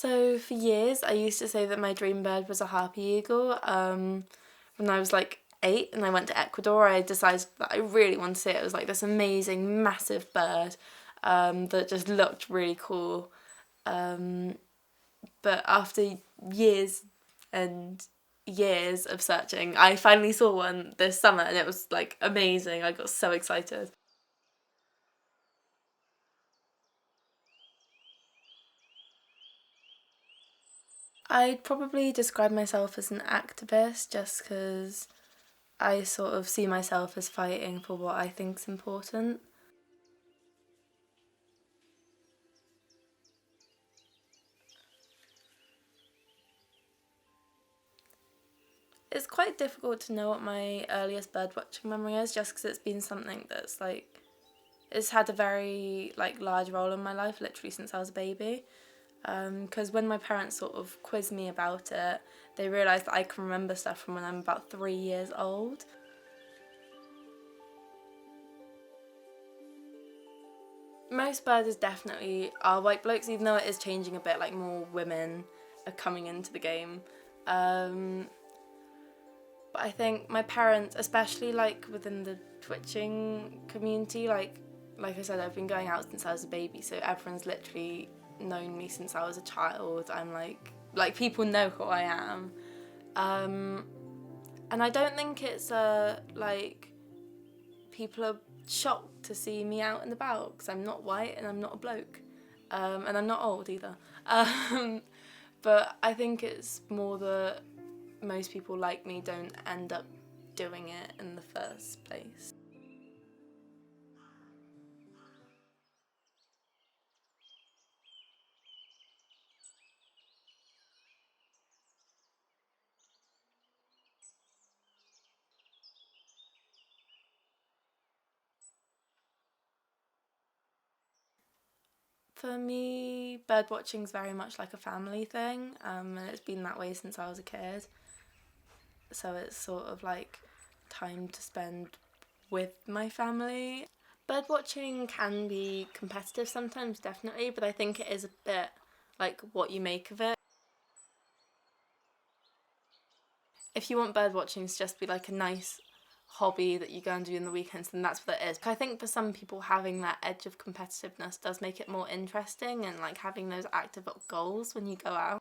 So for years, I used to say that my dream bird was a harpy eagle. When I was like 8 and I went to Ecuador, I decided that I really wanted to see it. It was like this amazing, massive bird that just looked really cool. Um, but after years and years of searching, I finally saw one this summer and it was like amazing. I got so excited. I'd probably describe myself as an activist just because I sort of see myself as fighting for what I think's important. It's quite difficult to know what my earliest birdwatching memory is just because it's been something that's like, it's had a very like large role in my life literally since I was a baby. Because when my parents sort of quizzed me about it, they realised that I can remember stuff from when I'm about 3 years old. Most birders definitely are white blokes, even though it is changing a bit, like more women are coming into the game. Um, but I think my parents, especially like within the twitching community, like I said, I've been going out since I was a baby, so everyone's literally known me since I was a child. I'm like people know who I am. Um, and I don't think it's like people are shocked to see me out and about because I'm not white and I'm not a bloke, and I'm not old either. Um, but I think it's more that most people like me don't end up doing it in the first place. For me, bird watching is very much like a family thing, and it's been that way since I was a kid. So it's sort of like time to spend with my family. Bird watching can be competitive sometimes, definitely, but I think it is a bit like what you make of it. If you want bird watching to just be like a nice hobby that you go and do in the weekends, then that's what it is. I think for some people, having that edge of competitiveness does make it more interesting, and like having those active goals when you go out.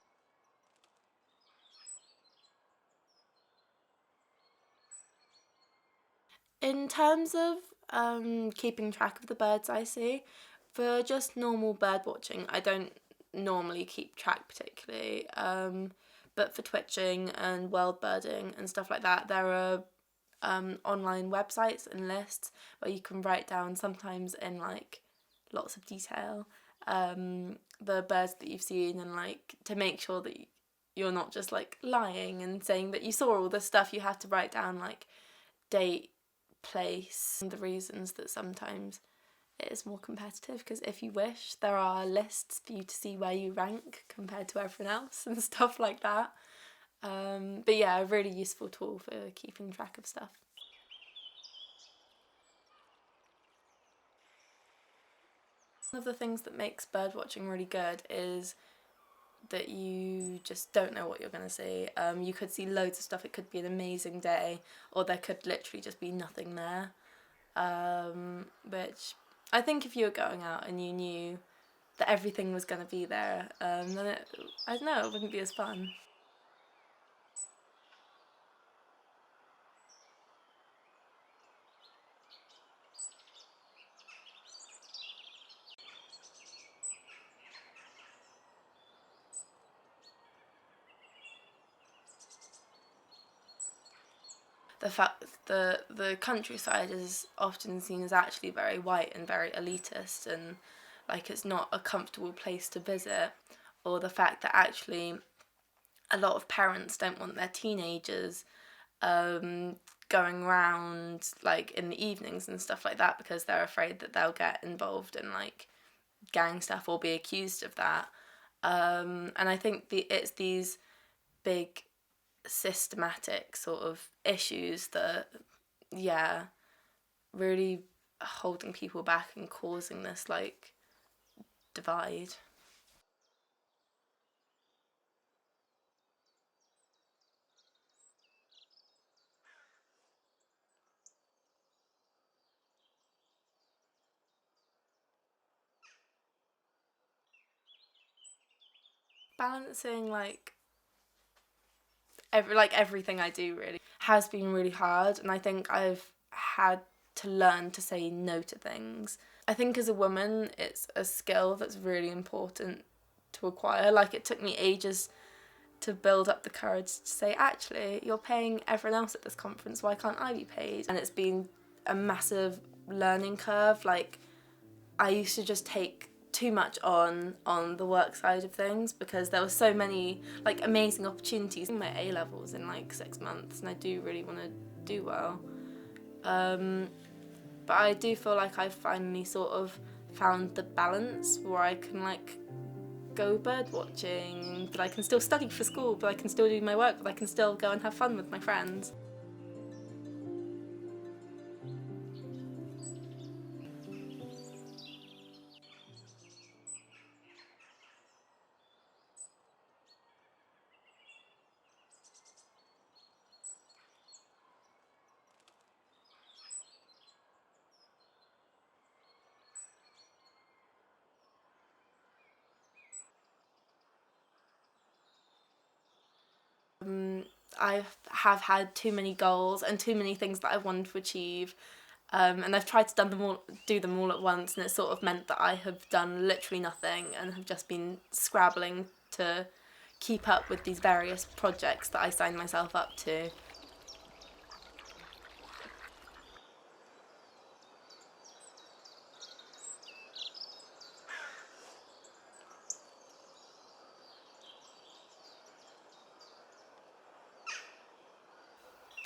In terms of keeping track of the birds I see, for just normal bird watching, I don't normally keep track particularly. But for twitching and wild birding and stuff like that, there are online websites and lists where you can write down, sometimes in like lots of detail, the birds that you've seen, and like to make sure that you're not just like lying and saying that you saw all this stuff. You have to write down like date, place, and the reasons that sometimes it is more competitive, because if you wish, there are lists for you to see where you rank compared to everyone else and stuff like that. But yeah, a really useful tool for keeping track of stuff. One of the things that makes bird watching really good is that you just don't know what you're going to see. You could see loads of stuff, it could be an amazing day, or there could literally just be nothing there. Which I think if you were going out and you knew that everything was going to be there, then I don't know, it wouldn't be as fun. The fact the countryside is often seen as actually very white and very elitist, and like it's not a comfortable place to visit, or the fact that actually a lot of parents don't want their teenagers going around like in the evenings and stuff like that because they're afraid that they'll get involved in like gang stuff or be accused of that. And I think it's these big systematic sort of issues that, yeah, really holding people back and causing this like divide. balancing everything I do really has been really hard, and I think I've had to learn to say no to things. I think as a woman it's a skill that's really important to acquire. Like, it took me ages to build up the courage to say, actually, you're paying everyone else at this conference, why can't I be paid? And it's been a massive learning curve. Like, I used to just take too much on the work side of things because there were so many amazing opportunities in my A-levels in 6 months, and I do really want to do well. But I do feel like I've finally sort of found the balance where I can go bird watching, but I can still study for school, but I can still do my work, but I can still go and have fun with my friends. I have had too many goals and too many things that I wanted to achieve, and I've tried to do them all at once, and it's sort of meant that I have done literally nothing and have just been scrabbling to keep up with these various projects that I signed myself up to.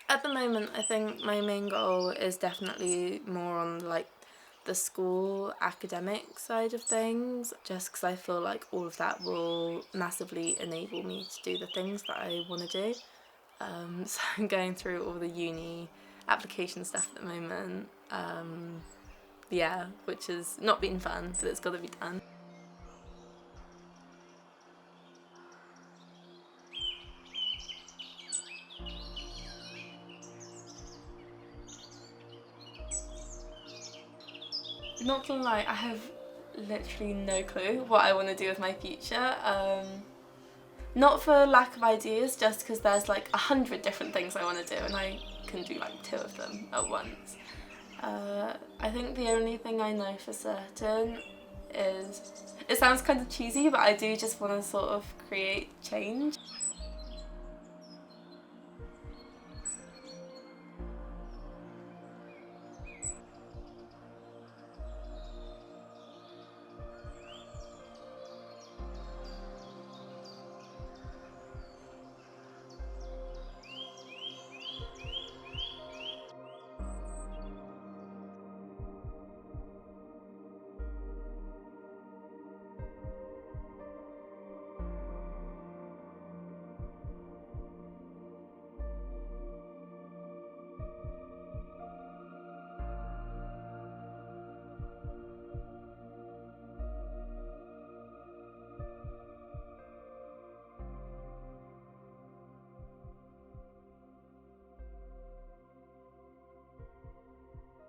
At the moment, I think my main goal is definitely more on the school academic side of things, just because I feel like all of that will massively enable me to do the things that I want to do. So I'm going through all the uni application stuff at the moment, yeah, which has not been fun, but it's got to be done. Not gonna lie, I have literally no clue what I want to do with my future. Not for lack of ideas, just because there's 100 different things I want to do, and I can do 2 of them at once. I think the only thing I know for certain is, it sounds kind of cheesy, but I do just want to sort of create change.